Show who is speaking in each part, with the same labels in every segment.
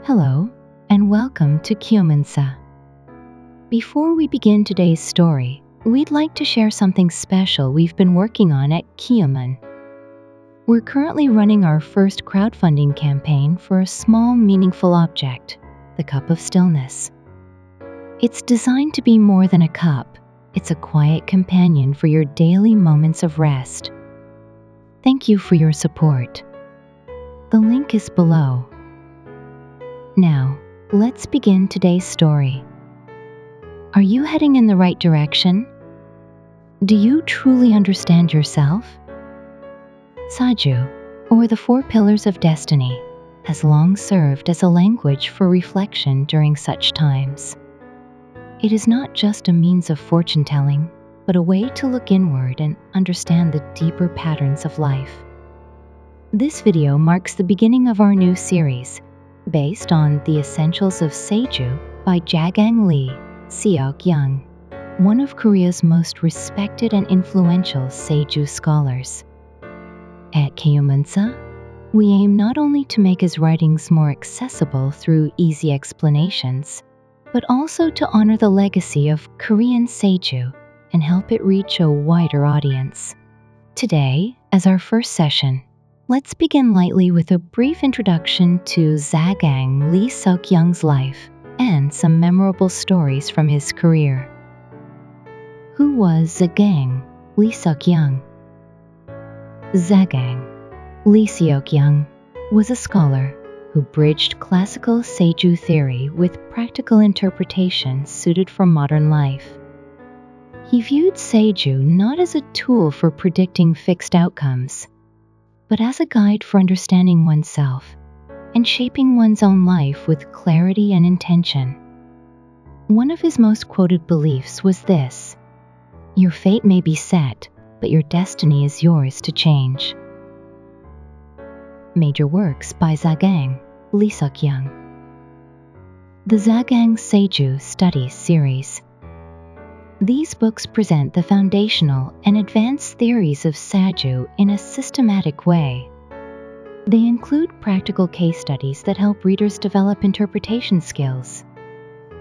Speaker 1: Hello, and welcome to Geummunsa. Before we begin today's story, we'd like to share something special we've been working on at Geummun. We're currently running our first crowdfunding campaign for a small, meaningful object, the Cup of Stillness. It's designed to be more than a cup. It's a quiet companion for your daily moments of rest. Thank you for your support. The link is below. Now, let's begin today's story. Are you heading in the right direction? Do you truly understand yourself? Saju, or the Four Pillars of Destiny, has long served as a language for reflection during such times. It is not just a means of fortune-telling, but a way to look inward and understand the deeper patterns of life. This video marks the beginning of our new series, based on The Essentials of Saju by Jagang Lee Seok-Young, one of Korea's most respected and influential Saju scholars. At Geummunsa, we aim not only to make his writings more accessible through easy explanations, but also to honor the legacy of Korean Saju and help it reach a wider audience. Today, as our first session, let's begin lightly with a brief introduction to Zagang Li Sukyang's life and some memorable stories from his career. Who was Zagang Li Seok-Young? Zagang Li Seok-Young was a scholar who bridged classical Saju theory with practical interpretation suited for modern life. He viewed Saju not as a tool for predicting fixed outcomes, but as a guide for understanding oneself and shaping one's own life with clarity and intention. One of his most quoted beliefs was this: "Your fate may be set, but your destiny is yours to change." Major works by Zagang Li Sukyang. The Zagang Saju Studies series. These books present the foundational and advanced theories of Saju in a systematic way. They include practical case studies that help readers develop interpretation skills,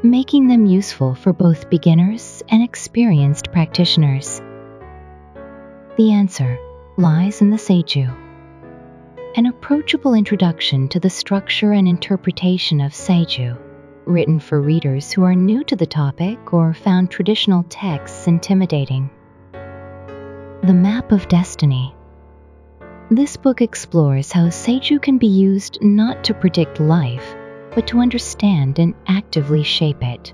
Speaker 1: making them useful for both beginners and experienced practitioners. The answer lies in the Saju, an approachable introduction to the structure and interpretation of Saju, written for readers who are new to the topic or found traditional texts intimidating. The Map of Destiny. This book explores how Saju can be used not to predict life, but to understand and actively shape it.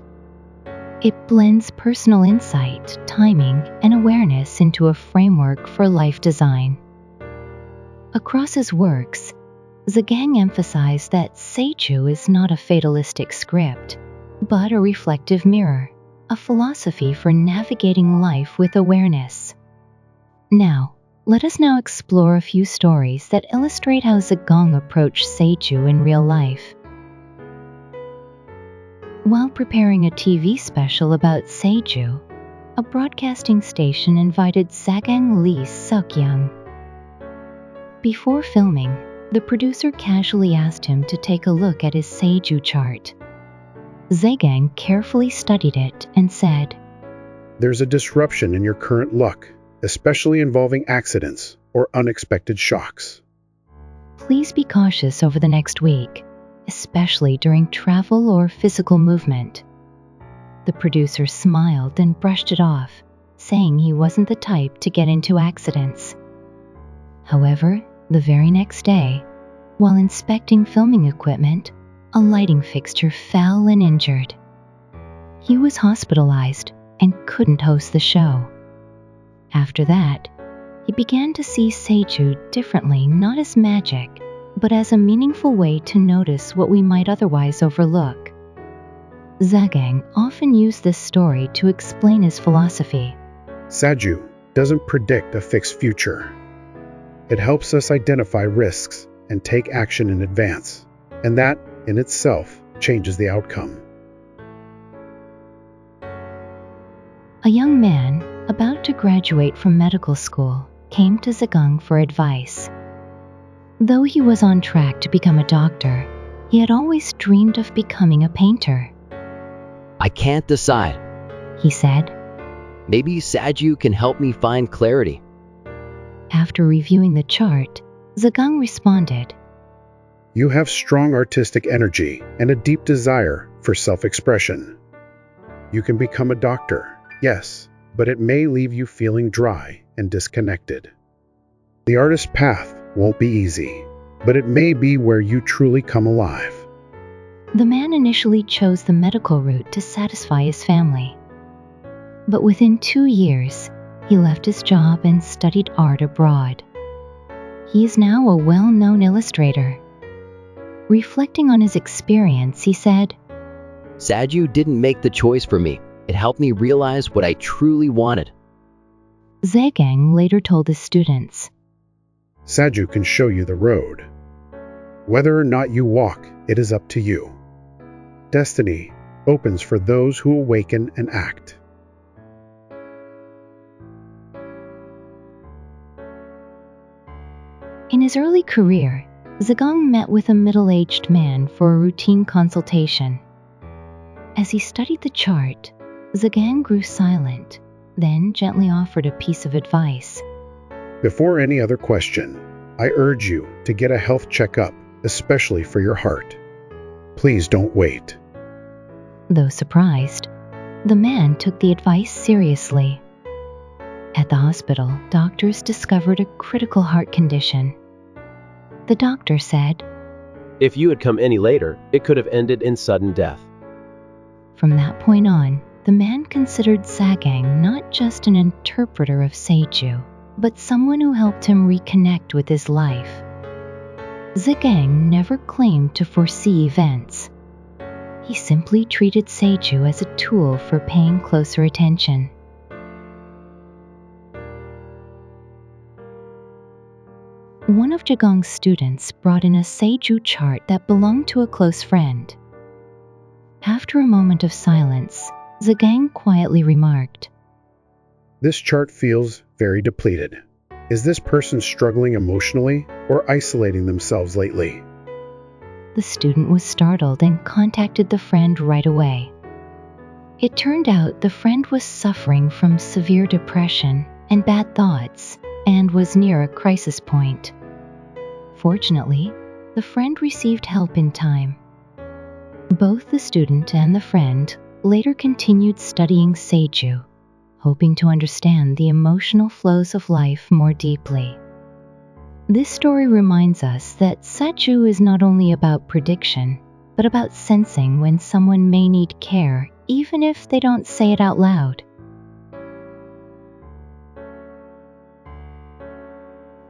Speaker 1: It blends personal insight, timing, and awareness into a framework for life design. Across his works, Zagang emphasized that Saju is not a fatalistic script, but a reflective mirror, a philosophy for navigating life with awareness. Let us now explore a few stories that illustrate how Zagang approached Saju in real life. While preparing a TV special about Saju, a broadcasting station invited Zagang Lee Seok-Young. Before filming, the producer casually asked him to take a look at his Saju chart. Zagang carefully studied it and said,
Speaker 2: "There's a disruption in your current luck, especially involving accidents or unexpected shocks.
Speaker 1: Please be cautious over the next week, especially during travel or physical movement." The producer smiled and brushed it off, saying he wasn't the type to get into accidents. However, the very next day, while inspecting filming equipment, a lighting fixture fell and injured. He was hospitalized and couldn't host the show. After that, he began to see Saju differently, not as magic, but as a meaningful way to notice what we might otherwise overlook. Zagang often used this story to explain his philosophy.
Speaker 2: Saju doesn't predict a fixed future. It helps us identify risks and take action in advance, and that, in itself, changes the outcome.
Speaker 1: A young man about to graduate from medical school came to Zagang for advice. Though he was on track to become a doctor, He had always dreamed of becoming a painter.
Speaker 3: I can't decide.
Speaker 1: He said.
Speaker 3: Maybe Saju can help me find clarity.
Speaker 1: After reviewing the chart, Zagang responded.
Speaker 2: You have strong artistic energy and a deep desire for self-expression. You can become a doctor, yes, but it may leave you feeling dry and disconnected. The artist's path won't be easy, but it may be where you truly come alive.
Speaker 1: The man initially chose the medical route to satisfy his family. But within 2 years, he left his job and studied art abroad. He is now a well-known illustrator. Reflecting on his experience, he said,
Speaker 3: Saju didn't make the choice for me. It helped me realize what I truly wanted.
Speaker 1: Zagang later told his students,
Speaker 2: Saju can show you the road. Whether or not you walk, it is up to you. Destiny opens for those who awaken and act.
Speaker 1: In his early career, Zagang met with a middle-aged man for a routine consultation. As he studied the chart, Zagang grew silent, then gently offered a piece of advice.
Speaker 2: Before any other question, I urge you to get a health checkup, especially for your heart. Please don't wait.
Speaker 1: Though surprised, the man took the advice seriously. At the hospital, doctors discovered a critical heart condition. The doctor said,
Speaker 4: If you had come any later, it could have ended in sudden death.
Speaker 1: From that point on, the man considered Zagang not just an interpreter of Saju, but someone who helped him reconnect with his life. Zagang never claimed to foresee events. He simply treated Saju as a tool for paying closer attention. One of Jagang's students brought in a Saju chart that belonged to a close friend. After a moment of silence, Zagang quietly remarked,
Speaker 2: This chart feels very depleted. Is this person struggling emotionally or isolating themselves lately?
Speaker 1: The student was startled and contacted the friend right away. It turned out the friend was suffering from severe depression and bad thoughts and was near a crisis point. Fortunately, the friend received help in time. Both the student and the friend later continued studying Saju, hoping to understand the emotional flows of life more deeply. This story reminds us that Saju is not only about prediction, but about sensing when someone may need care, even if they don't say it out loud.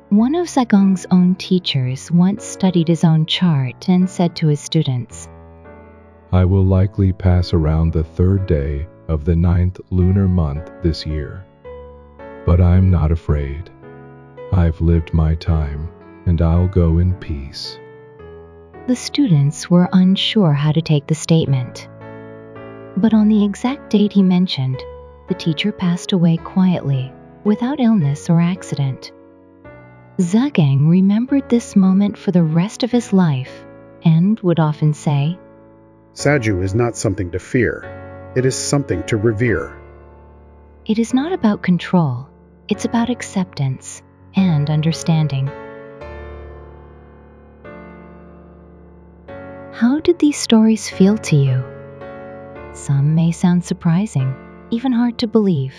Speaker 1: One of Zagang's own teachers once studied his own chart and said to his students,
Speaker 5: I will likely pass around the 3rd day of the 9th lunar month this year. But I'm not afraid. I've lived my time, and I'll go in peace.
Speaker 1: The students were unsure how to take the statement. But on the exact date he mentioned, the teacher passed away quietly, without illness or accident. Zagang remembered this moment for the rest of his life and would often say,
Speaker 2: Saju is not something to fear. It is something to revere.
Speaker 1: It is not about control, it's about acceptance and understanding. How did these stories feel to you? Some may sound surprising, even hard to believe.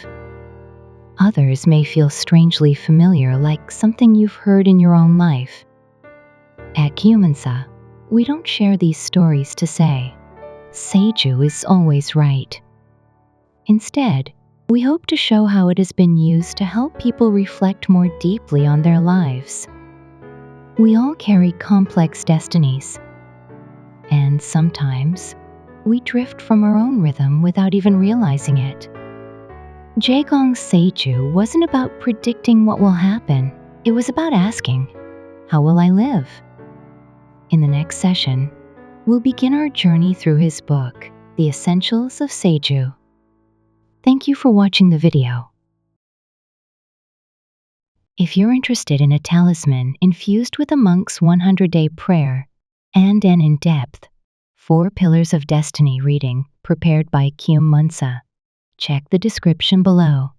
Speaker 1: Others may feel strangely familiar, like something you've heard in your own life. At Geummunsa, we don't share these stories to say, Saju is always right. Instead, we hope to show how it has been used to help people reflect more deeply on their lives. We all carry complex destinies, and sometimes we drift from our own rhythm without even realizing it. Jagang Saju wasn't about predicting what will happen. It was about asking, how will I live? In the next session, we'll begin our journey through his book, The Essentials of Saju. Thank you for watching the video. If you're interested in a talisman infused with a monk's 100-day prayer and an in-depth 4 Pillars of Destiny reading prepared by Geummunsa. Check the description below.